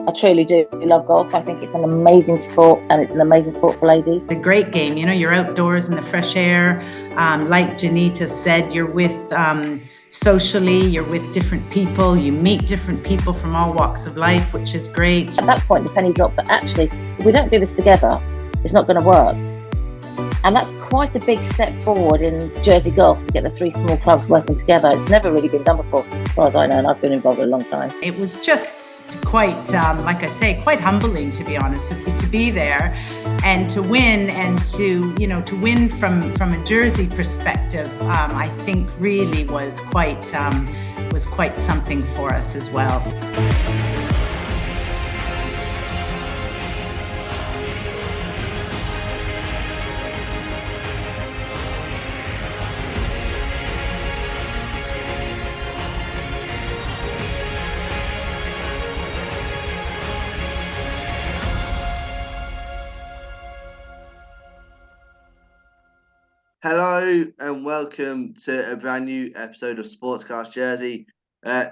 I truly do love golf. I think it's an amazing sport, and it's an amazing sport for ladies. It's a great game. You know, you're outdoors in the fresh air. Like Juanita said, you're with socially, you're with different people. You meet different people from all walks of life, which is great. At that point, the penny dropped that actually, if we don't do this together, it's not going to work. And that's quite a big step forward in Jersey golf to get the three small clubs working together. It's never really been done before, as far as I know, and I've been involved a long time. It was just quite, like I say, quite humbling, to be honest with you, to be there and to win, and to win from a Jersey perspective. I think really was quite something for us as well. Hello and welcome to a brand new episode of Sportscast Jersey.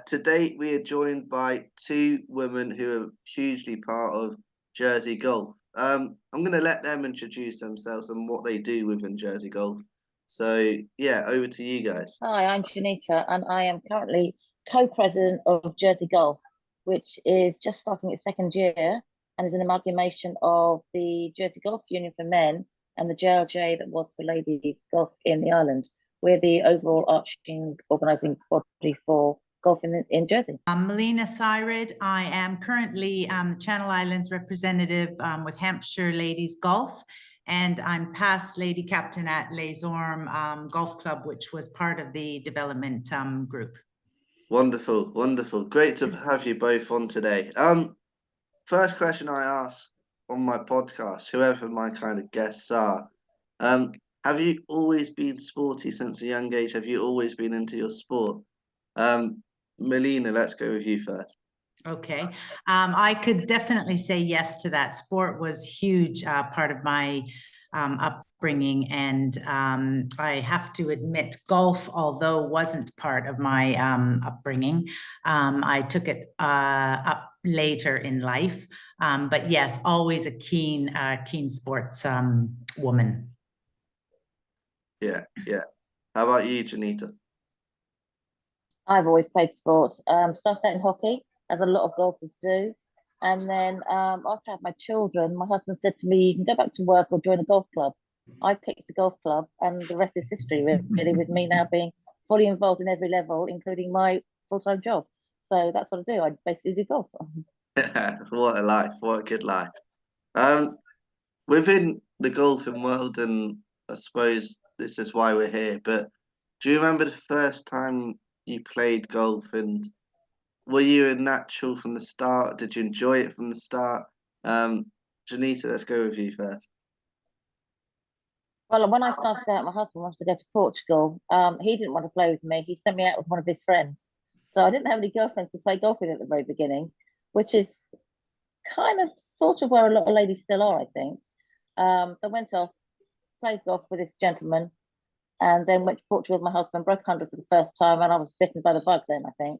Today we are joined by two women who are hugely part of Jersey golf. I'm going to let them introduce themselves and what they do within Jersey golf. So yeah, over to you guys. Hi, I'm Juanita, and I am currently co-president of Jersey Golf, which is just starting its second year and is an amalgamation of the Jersey Golf Union for men and the JLJ that was for ladies golf in the island. We're the overall arching organising body for golf in Jersey. I'm Melina Syred. I am currently the Channel Islands representative with Hampshire Ladies Golf, and I'm past lady captain at Les Ormes Golf Club, which was part of the development group. Wonderful, wonderful. Great to have you both on today. First question I ask on my podcast, whoever my kind of guests are, have you always been sporty since a young age? Have you always been into your sport? Melina, let's go with you first. Okay. I could definitely say yes to that. Sport was huge part of my upbringing, and I have to admit, golf, although wasn't part of my upbringing, I took it up later in life. But yes, always a keen sports woman. Yeah. How about you, Juanita? I've always played sport. Started out in hockey, as a lot of golfers do. And then after I had my children, my husband said to me, you can go back to work or join a golf club. I picked a golf club, and the rest is history, really, with me now being fully involved in every level, including my full-time job. So that's what I do. I basically do golf. What a life, what a good life. Within the golfing world, and I suppose this is why we're here, but do you remember the first time you played golf, and were you a natural from the start? Did you enjoy it from the start? Juanita, let's go with you first. Well, when I started out, my husband wanted to go to Portugal. He didn't want to play with me. He sent me out with one of his friends. So I didn't have any girlfriends to play golf with at the very beginning, which is kind of sort of where a lot of ladies still are, I think. So I went off, played golf with this gentleman, and then went to Portugal with my husband, broke 100 for the first time, and I was bitten by the bug then, I think.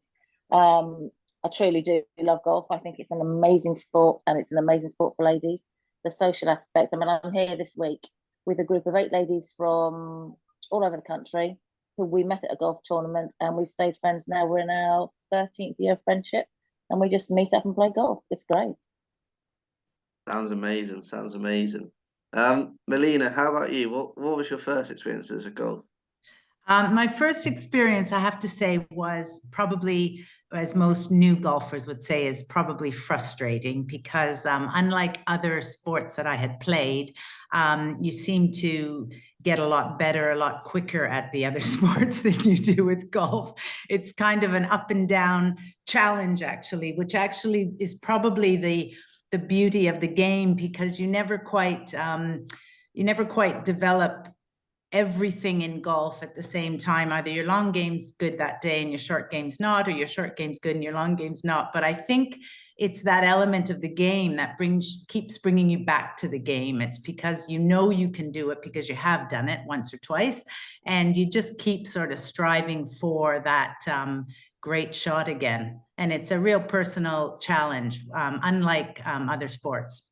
I truly do love golf. I think it's an amazing sport, and it's an amazing sport for ladies. The social aspect. I mean, I'm here this week with a group of 8 ladies from all over the country who we met at a golf tournament, and we've stayed friends now. We're in our 13th year of friendship, and we just meet up and play golf. It's great. Sounds amazing. Sounds amazing. Melina, how about you? What was your first experience as a golf? My first experience, I have to say, was probably, as most new golfers would say, is probably frustrating, because unlike other sports that I had played, you seem to get a lot better, a lot quicker at the other sports than you do with golf. It's kind of an up and down challenge, actually, which actually is probably the beauty of the game, because you never quite develop everything in golf at the same time. Either your long game's good that day and your short game's not, or your short game's good and your long game's not. But I think it's that element of the game that keeps bringing you back to the game. It's because you know you can do it because you have done it once or twice, and you just keep sort of striving for that great shot again. And it's a real personal challenge, unlike other sports.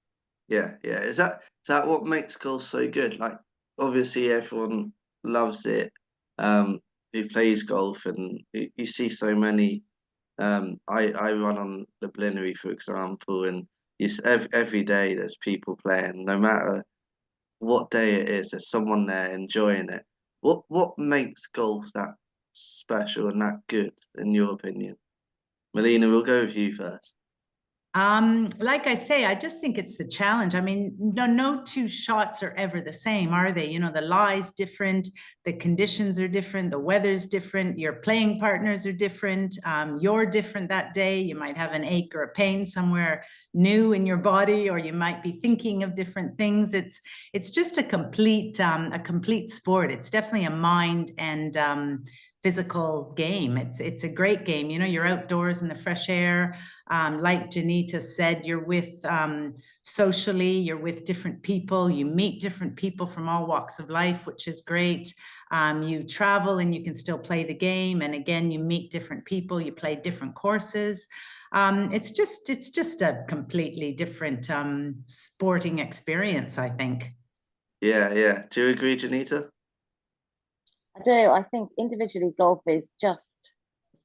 Yeah, yeah. Is that what makes golf so good? Like, obviously everyone loves it, who plays golf, and you see so many. I run on the Blinnery, for example, and every day there's people playing. No matter what day it is, there's someone there enjoying it. What makes golf that special and that good, in your opinion? Melina, we'll go with you first. Like I say, I just think it's the challenge. I mean, no two shots are ever the same, are they? You know, the lie's different, the conditions are different, the weather's different, your playing partners are different. You're different that day. You might have an ache or a pain somewhere new in your body, or you might be thinking of different things. It's just a complete sport. It's definitely a mind and physical game. It's a great game. You know, you're outdoors in the fresh air. Like Juanita said, you're with socially, you're with different people, you meet different people from all walks of life, which is great. You travel and you can still play the game. And again, you meet different people, you play different courses. It's just a completely different sporting experience, I think. Yeah, yeah. Do you agree, Juanita? I do. I think individually golf is just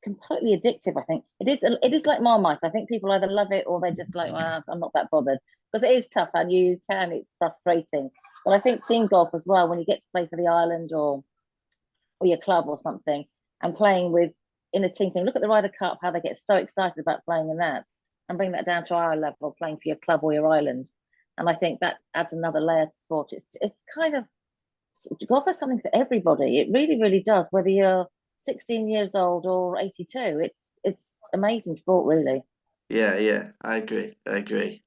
completely addictive. I think it is like Marmite. I think people either love it or they're just like, well, I'm not that bothered, because it is tough and it's frustrating. But I think team golf as well, when you get to play for the island or your club or something, and playing with in a team thing. Look at the Ryder Cup, how they get so excited about playing in that, and bring that down to our level, playing for your club or your island. And I think that adds another layer to sport. It's kind of, golf has something for everybody. It really, really does. Whether you're 16 years old or 82, it's amazing sport, really. Yeah, yeah. I agree. I agree.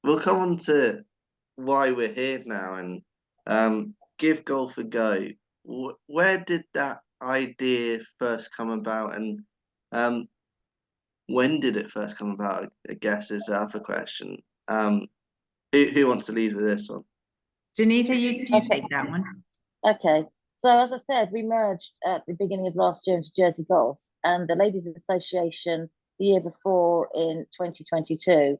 We'll come on to why we're here now, and give golf a go. Where did that idea first come about, and um, when did it first come about? I guess is the other question. Who wants to lead with this one? Juanita, you take that one. Okay. So as I said, we merged at the beginning of last year into Jersey Golf, and the Ladies Association the year before in 2022.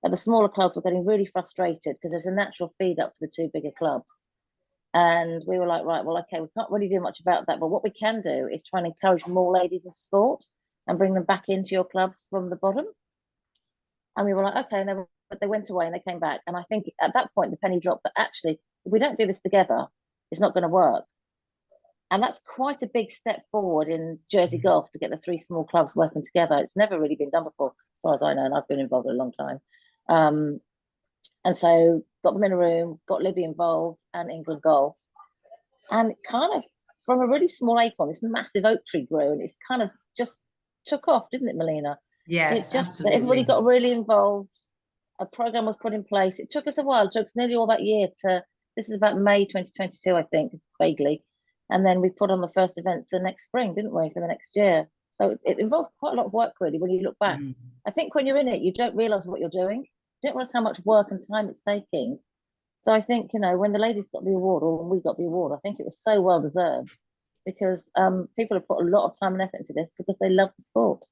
And the smaller clubs were getting really frustrated because there's a natural feed up to the two bigger clubs. And we were like, right, well, okay, we can't really do much about that. But what we can do is try and encourage more ladies in sport and bring them back into your clubs from the bottom. And we were like, okay, and they went away and they came back. And I think at that point, the penny dropped that actually, if we don't do this together, it's not going to work. And that's quite a big step forward in Jersey Golf to get the three small clubs working together. It's never really been done before, as far as I know, and I've been involved a long time. And so got them in a room, got Libby involved and England Golf. And kind of from a really small acorn, this massive oak tree grew, and it's kind of just took off, didn't it, Melina? Yes, it just absolutely. Everybody got really involved. A program was put in place. It took us a while. It took us nearly all that year to. This is about May 2022, I think, vaguely. And then we put on the first events the next spring, didn't we, for the next year? So it involved quite a lot of work, really, when you look back. I think when you're in it, you don't realise what you're doing. You don't realise how much work and time it's taking. So I think, when the ladies got the award, or when we got the award, I think it was so well deserved, because people have put a lot of time and effort into this because they love the sport.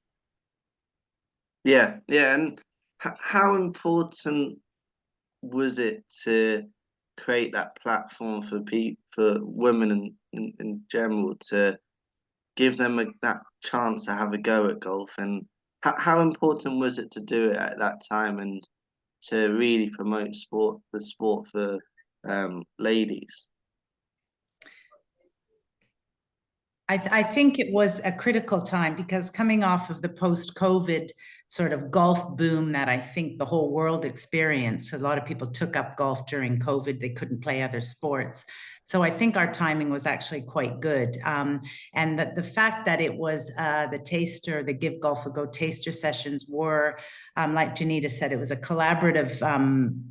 Yeah, yeah. And how important was it to create that platform for women in general, to give them that chance to have a go at golf? And how important was it to do it at that time, and to really promote the sport for ladies? I think it was a critical time, because coming off of the post-COVID sort of golf boom that I think the whole world experienced, a lot of people took up golf during COVID. They couldn't play other sports. So I think our timing was actually quite good. And the fact that it was the Give Golf a Go taster sessions were, like Juanita said, it was a collaborative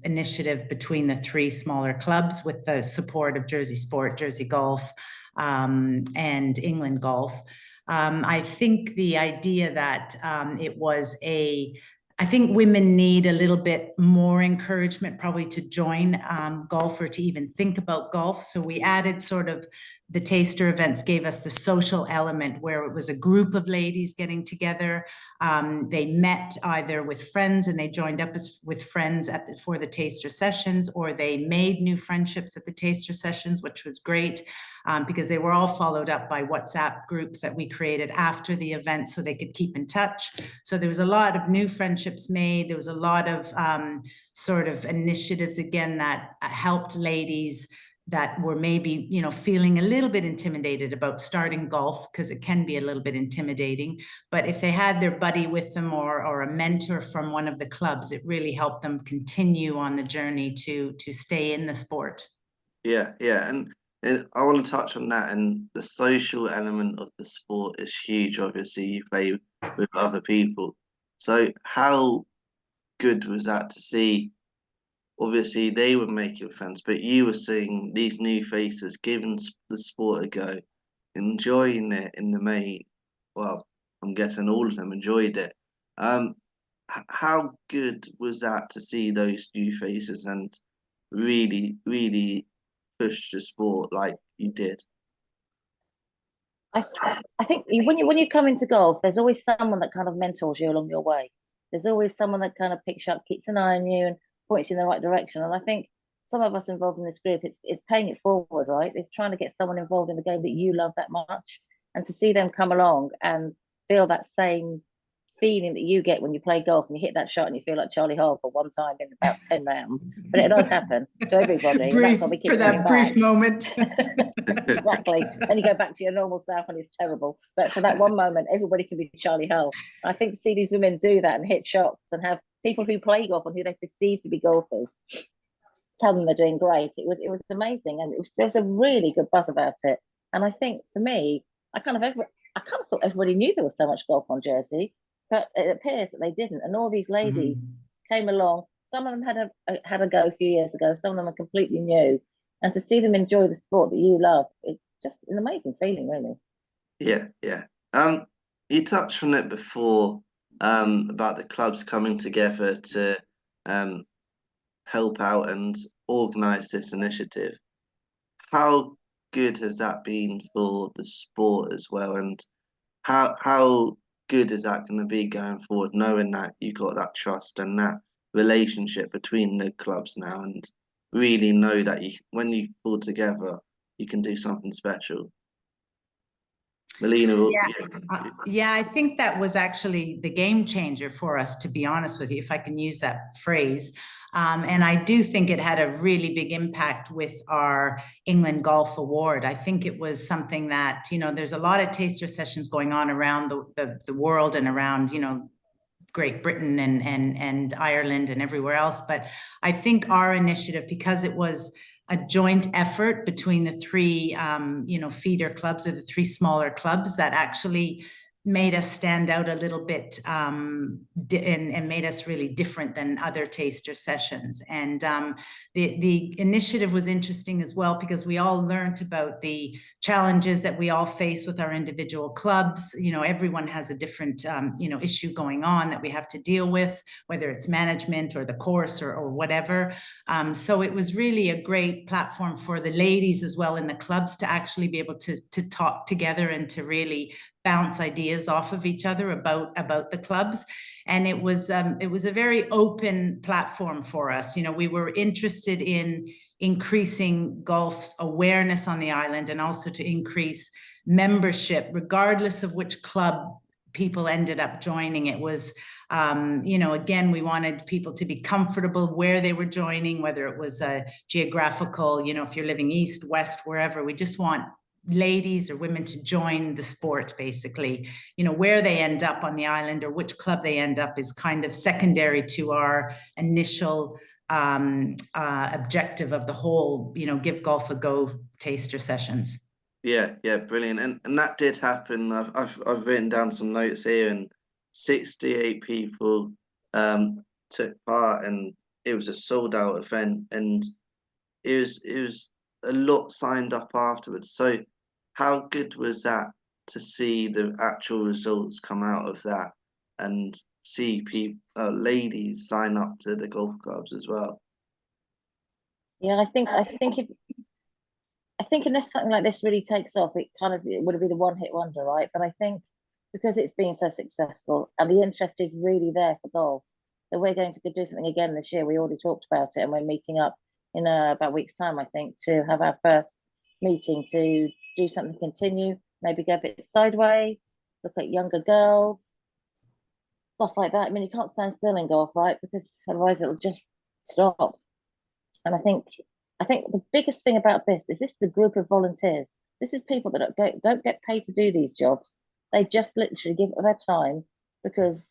initiative between the three smaller clubs with the support of Jersey Sport, Jersey Golf, and England Golf. I think the idea that it was a I think women need a little bit more encouragement probably to join golf or to even think about golf. So we added sort of the taster events gave us the social element where it was a group of ladies getting together. They met either with friends and they joined up with friends for the taster sessions, or they made new friendships at the taster sessions, which was great. Because they were all followed up by WhatsApp groups that we created after the event so they could keep in touch. So there was a lot of new friendships made. There was a lot of sort of initiatives, again, that helped ladies that were maybe, you know, feeling a little bit intimidated about starting golf, because it can be a little bit intimidating. But if they had their buddy with them or a mentor from one of the clubs, it really helped them continue on the journey to stay in the sport. Yeah, and I want to touch on that, and the social element of the sport is huge. Obviously, you play with other people. So how good was that to see? Obviously, they were making friends, but you were seeing these new faces giving the sport a go, enjoying it in the main. Well, I'm guessing all of them enjoyed it. How good was that to see those new faces and really, really push the sport like you did? I I think when you come into golf, there's always someone that kind of mentors you along your way. There's always someone that kind of picks you up, keeps an eye on you, and points you in the right direction. And I think some of us involved in this group, it's paying it forward, right? It's trying to get someone involved in the game that you love that much, and to see them come along and feel that same feeling that you get when you play golf and you hit that shot and you feel like Charlie Hall for one time in about 10 rounds. But it does happen to everybody. And that's why we keep for that brief moment. Exactly. And you go back to your normal self and it's terrible. But for that one moment, everybody can be Charlie Hull. I think to see these women do that and hit shots and have people who play golf and who they perceive to be golfers tell them they're doing great. It was amazing, and there was a really good buzz about it. And I think for me, I kind of thought everybody knew there was so much golf on Jersey, but it appears that they didn't. And all these ladies came along. Some of them had a go a few years ago. Some of them are completely new. And to see them enjoy the sport that you love, it's just an amazing feeling, really. Yeah. You touched on it before, about the clubs coming together to help out and organise this initiative. How good has that been for the sport as well? And how good is that going to be going forward, knowing that you got that trust and that relationship between the clubs now, and really know that when you pull together, you can do something special? Melina, yeah, I think that was actually the game changer for us, to be honest with you, if I can use that phrase. And I do think it had a really big impact with our England Golf Award. I think it was something that, you know, there's a lot of taster sessions going on around the world and around, you know, Great Britain and Ireland and everywhere else. But I think our initiative, because it was a joint effort between the three, feeder clubs, or the three smaller clubs, that actually made us stand out a little bit, and made us really different than other taster sessions. And the initiative was interesting as well, because we all learned about the challenges that we all face with our individual clubs. You know, everyone has a different, issue going on that we have to deal with, whether it's management or the course or whatever. So it was really a great platform for the ladies as well in the clubs to actually be able to talk together and to really bounce ideas off of each other about the clubs. And it was a very open platform for us. You know, we were interested in increasing golf's awareness on the island, and also to increase membership, regardless of which club people ended up joining. It was, again, we wanted people to be comfortable where they were joining, whether it was a geographical, you know, if you're living east, west, wherever. We just want ladies or women to join the sport, basically. You know, where they end up on the island or which club they end up is kind of secondary to our initial objective of the whole, you know, Give Golf a Go taster sessions. Yeah, brilliant. And that did happen. I've written down some notes here, and 68 people took part, and it was a sold out event, and it was a lot signed up afterwards. So how good was that to see the actual results come out of that, and see ladies sign up to the golf clubs as well. Yeah, I think unless something like this really takes off, it would be the one-hit wonder, right? But I think because it's been so successful and the interest is really there for golf, that we're going to do something again this year. We already talked about it, and we're meeting up in about a week's time, I think, to have our first meeting to do something, continue, maybe go a bit sideways, look at younger girls, stuff like that. I mean, you can't stand still in golf, right? Because otherwise it'll just stop. And I think the biggest thing about this is a group of volunteers. This is people that don't get paid to do these jobs. They just literally give it their time because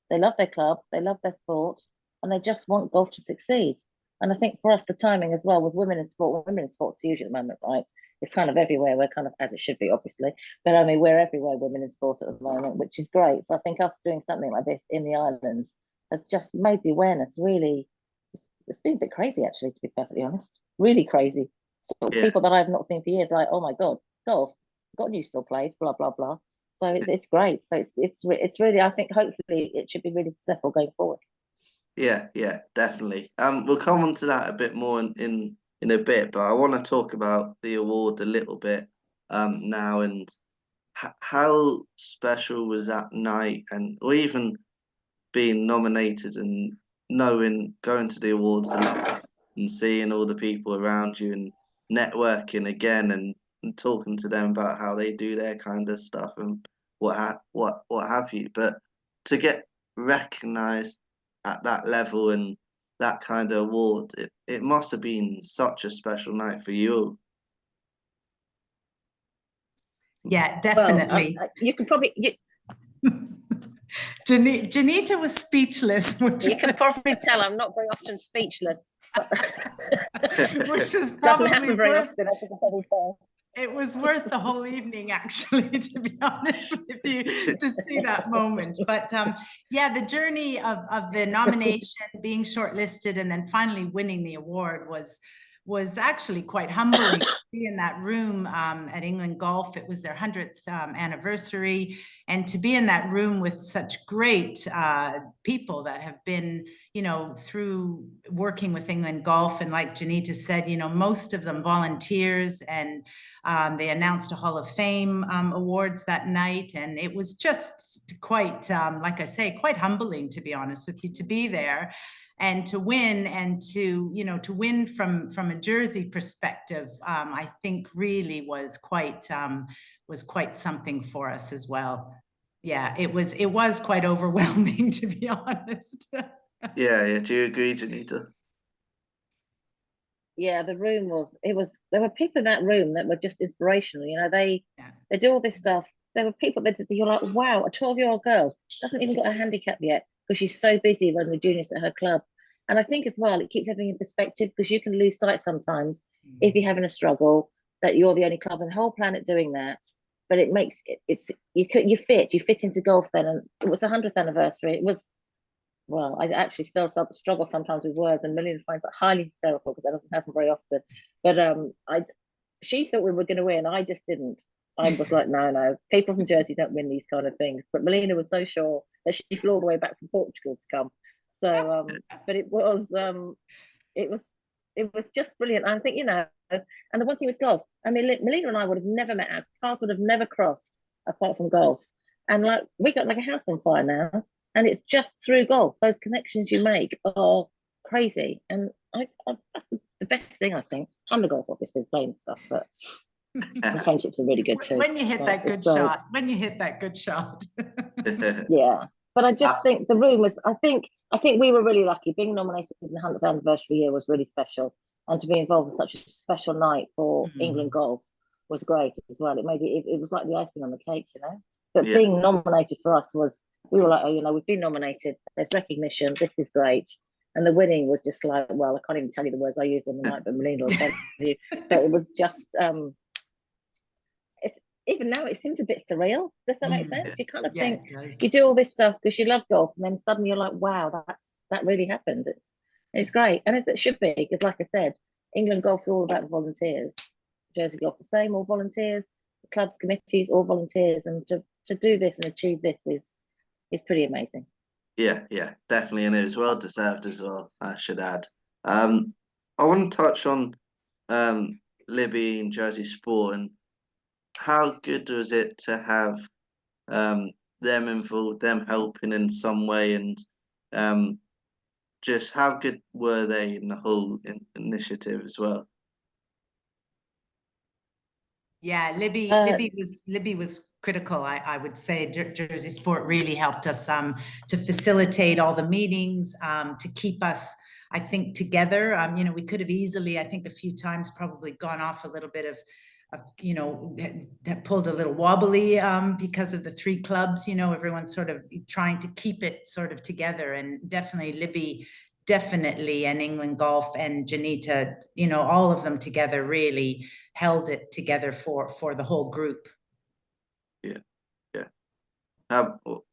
they love their club, they love their sport, and they just want golf to succeed. And I think for us, the timing as well with women in sports huge at the moment, right? It's kind of everywhere. We're kind of, as it should be, obviously, but I mean, we're everywhere, women in sports at the moment, which is great. So I think us doing something like this in the islands has just made the awareness really. It's been a bit crazy, actually, to be perfectly honest. Really crazy. So Yeah. people that I've not seen for years, like, oh my god, golf, got you still played, blah blah blah. So it's great. So it's really, I think, hopefully, it should be really successful going forward. Yeah, definitely. We'll come on to that a bit more in a bit, but I want to talk about the award a little bit now, and how special was that night, or even being nominated and going to the awards and seeing all the people around you and networking again and talking to them about how they do their kind of stuff and what have you. But to get recognized at that level and that kind of award, it must have been such a special night for you. Yeah, definitely. Well, you can probably Juanita was speechless. you can probably tell I'm not very often speechless. Which was Doesn't probably happen very worth, often, I can probably tell. it was worth the whole evening, actually, to be honest with you, to see that moment. But yeah, the journey of the nomination, being shortlisted, and then finally winning the award was actually quite humbling. To be in that room at England Golf. It was their 100th anniversary, and to be in that room with such great people that have been, you know, through working with England Golf, and like Juanita said, you know, most of them volunteers, and they announced a Hall of Fame awards that night, and it was just quite, like I say, quite humbling, to be honest with you, to be there and to win, and to, you know, to win from a Jersey perspective. I think really was quite something for us as well. Yeah, it was quite overwhelming, to be honest. Yeah. Do you agree, Juanita? Yeah, there were people in that room that were just inspirational. You know, they do all this stuff. There were people that you're like, wow, a 12-year-old girl doesn't even got a handicap yet because she's so busy running the juniors at her club. And I think as well, it keeps everything in perspective, because you can lose sight sometimes if you're having a struggle that you're the only club on the whole planet doing that. But it makes you fit into golf then. And it was the 100th anniversary. It was, well, I actually still struggle sometimes with words, and Melina finds that highly hysterical because that doesn't happen very often. But she thought we were going to win. I just didn't. I was like, no, people from Jersey don't win these kind of things. But Melina was so sure that she flew all the way back from Portugal to come. So, but it was just brilliant. I think, you know, and the one thing with golf, I mean, Melina and I would have never met. Our paths would have never crossed apart from golf. And like, we got like a house on fire now. And it's just through golf. Those connections you make are crazy. And that's the best thing, I think. And the golf, obviously, playing stuff, but the friendships are really good too. When you hit that good shot. When you hit that good shot. Yeah. But I just think the room was, I think we were really lucky. Being nominated in the 100th anniversary year was really special. And to be involved in such a special night for England Golf was great as well. It was like the icing on the cake, you know. But being nominated for us we were like, oh, you know, we've been nominated. There's recognition. This is great. And the winning was just like, well, I can't even tell you the words I used on the night, but Melina will tell you. But it was just, even now it seems a bit surreal. Does that make sense? You kind of think you do all this stuff because you love golf, and then suddenly you're like, wow, that really happened. It's great, and as it should be, because like I said, England Golf's all about the volunteers. Jersey Golf the same, all volunteers. The clubs, committees, all volunteers, and to do this and achieve this is pretty amazing. Yeah, definitely, and it was well deserved as well, I should add. I want to touch on Libby and Jersey Sport, and how good was it to have um them involved, them helping in some way, and um just how good were they in the whole initiative as well? Yeah, Uh, Libby was critical. I would say Jersey Sport really helped us to facilitate all the meetings, to keep us, I think, together. You know, we could have easily, I think, a few times probably gone off a little bit of you know, that pulled a little wobbly because of the three clubs. You know, everyone's sort of trying to keep it sort of together, and definitely Libby. Definitely, and England Golf and Juanita, you know, all of them together really held it together for the whole group. Yeah, yeah.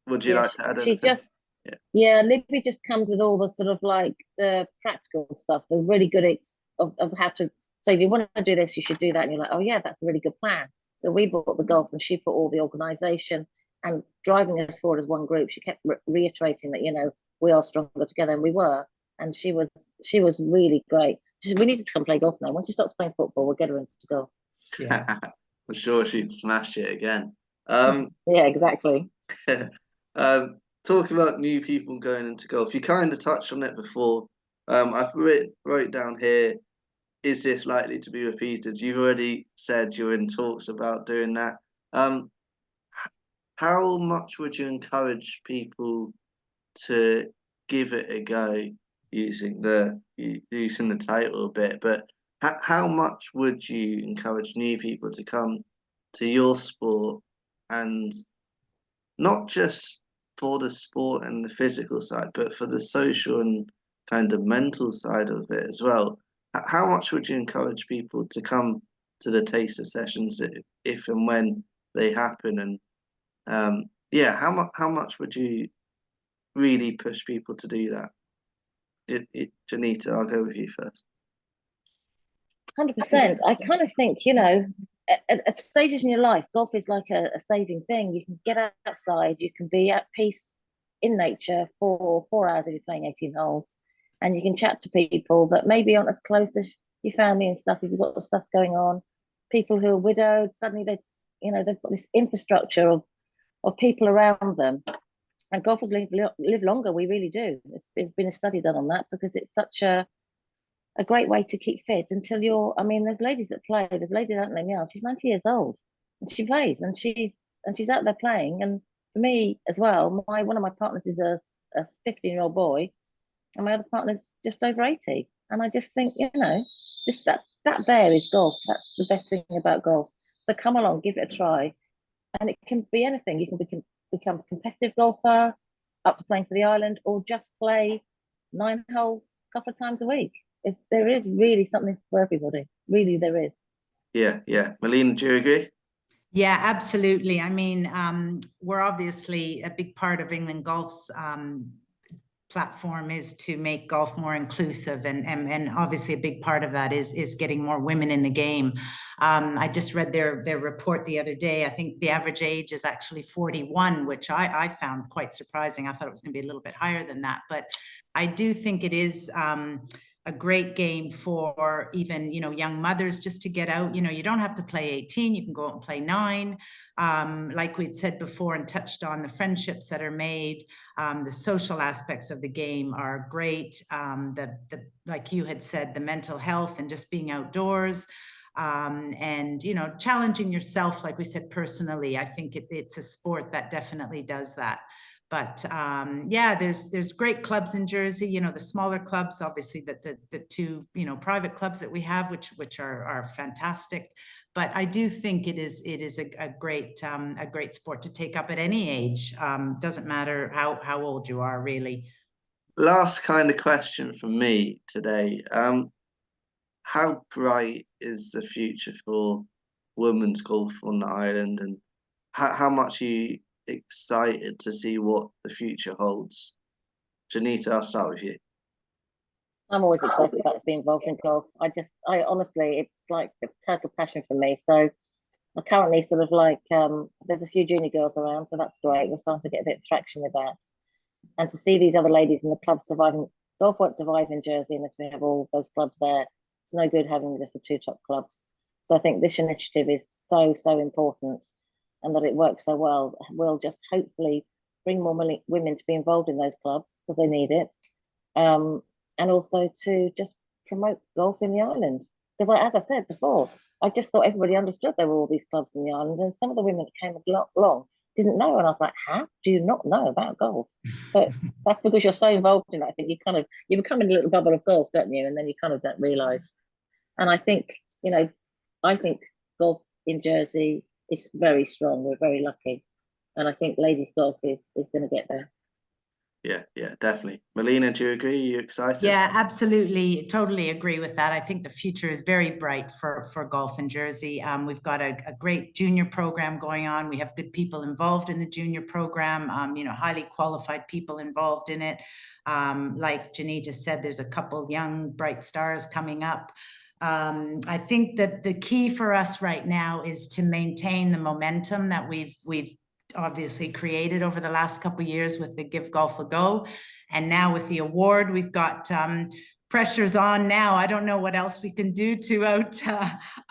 Would you yeah, like to add she anything? just, Yeah, yeah, Libby just comes with all the sort of like the practical stuff, the really good of how to. So if you want to do this, you should do that, and you're like, oh yeah, that's a really good plan. So we bought the golf, and she put all the organisation and driving us forward as one group. She kept reiterating that, you know, we are stronger together, and we were. And she was really great. She said, we need to come play golf now. Once she stops playing football, we'll get her into golf. Yeah. I'm sure she'd smash it again. Um, Yeah, exactly. Talk about new people going into golf. You kind of touched on it before. I've wrote down here, is this likely to be repeated? You've already said you're in talks about doing that. Um, how much would you encourage people to give it a go using the title a bit? But how much would you encourage new people to come to your sport, and not just for the sport and the physical side, but for the social and kind of mental side of it as well? How much would you encourage people to come to the taster sessions if and when they happen? And yeah, how much would you really push people to do that? Janita, I'll go with you first. 100%. I kind of think, you know, at stages in your life, golf is like a saving thing. You can get outside, you can be at peace in nature for 4 hours if you're playing 18 holes, and you can chat to people that maybe aren't as close as your family and stuff. If you've got stuff going on, people who are widowed, suddenly they've got this infrastructure of people around them. And golfers live longer. We really do. It's been a study done on that because it's such a great way to keep fit until I mean, there's ladies that play. There's a lady out in Young. She's 90 years old, and she plays, and she's out there playing. And for me as well, one of my partners is a 15-year-old boy, and my other partner's just over 80. And I just think, you know, that there is golf. That's the best thing about golf. So come along, give it a try, and it can be anything. You can become a competitive golfer, up to playing for the island, or just play 9 holes a couple of times a week. There is really something for everybody. Really, there is. Yeah. Melina, do you agree? Yeah, absolutely. I mean, we're obviously a big part of England Golf's platform is to make golf more inclusive, and obviously a big part of that is getting more women in the game. I just read their report the other day. I think the average age is actually 41, which I found quite surprising. I thought it was going to be a little bit higher than that, but I do think it is a great game for even, you know, young mothers just to get out. You know, you don't have to play 18, you can go out and play 9. Like we'd said before and touched on, the friendships that are made, the social aspects of the game are great. The like you had said, the mental health and just being outdoors, and, you know, challenging yourself, like we said, personally. I think it's a sport that definitely does that. But yeah, there's great clubs in Jersey. You know, the smaller clubs, obviously, the two, you know, private clubs that we have, which are fantastic. But I do think it is a great sport to take up at any age. Doesn't matter how old you are, really. Last kind of question from me today. How bright is the future for women's golf on the island, and how much are you excited to see what the future holds? Janita, I'll start with you. I'm always excited about being involved in golf. I honestly, it's like a total passion for me. So I currently sort of like, there's a few junior girls around, so that's great. We're starting to get a bit of traction with that. And to see these other ladies in the club surviving, golf won't survive in Jersey unless we have all those clubs there. It's no good having just the two top clubs. So I think this initiative is so, so important, and that it works so well will just hopefully bring more women to be involved in those clubs because they need it. And also to just promote golf in the island. Because as I said before, I just thought everybody understood there were all these clubs in the island, and some of the women that came along didn't know, and I was like, how do you not know about golf? But that's because you're so involved in it. I think you become in a little bubble of golf, don't you? And then you kind of don't realise. And I think, I think golf in Jersey is very strong. We're very lucky. And I think ladies golf is going to get there. Yeah, definitely. Melina, do you agree? Are you excited? Yeah, absolutely. Totally agree with that. I think the future is very bright for golf in Jersey. We've got a great junior program going on. We have good people involved in the junior program, highly qualified people involved in it. Like Juanita said, there's a couple young, bright stars coming up. I think that the key for us right now is to maintain the momentum that we've obviously created over the last couple of years with the Give Golf a Go. And now with the award, we've got pressures on now. I don't know what else we can do to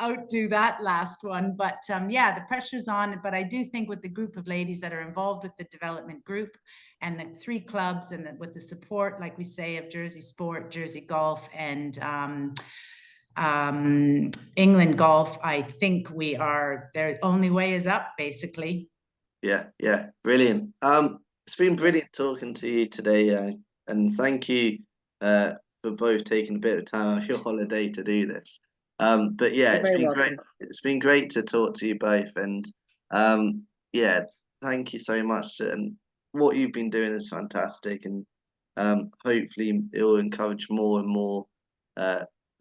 outdo that last one. But yeah, the pressure's on. But I do think with the group of ladies that are involved with the development group and the 3 clubs and with the support, like we say, of Jersey Sport, Jersey Golf, and England Golf, I think their only way is up, basically. Yeah, brilliant. It's been brilliant talking to you today, and thank you for both taking a bit of time off your holiday to do this. But yeah, it's been great. It's been great to talk to you both, and yeah, thank you so much. And what you've been doing is fantastic, and hopefully it will encourage more and more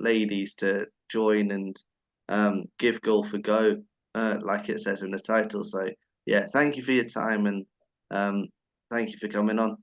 ladies to join and give golf a go, like it says in the title. So yeah, thank you for your time, and thank you for coming on.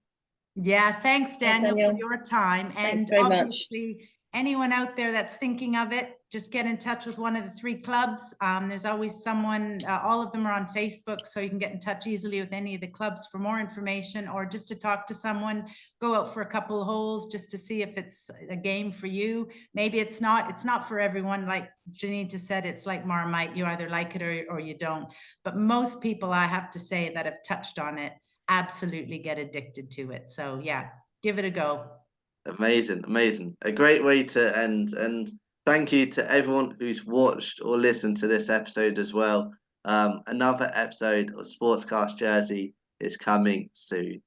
Yeah, thanks, Daniel, for your time. And obviously, anyone out there that's thinking of it, just get in touch with one of the 3 clubs. There's always someone, all of them are on Facebook, so you can get in touch easily with any of the clubs for more information, or just to talk to someone. Go out for a couple of holes just to see if it's a game for you. Maybe it's not for everyone. Like Juanita said, it's like Marmite. You either like it or you don't. But most people, I have to say, that have touched on it absolutely get addicted to it. So yeah, give it a go. Amazing. A great way to end. And thank you to everyone who's watched or listened to this episode as well. Another episode of Sportscast Jersey is coming soon.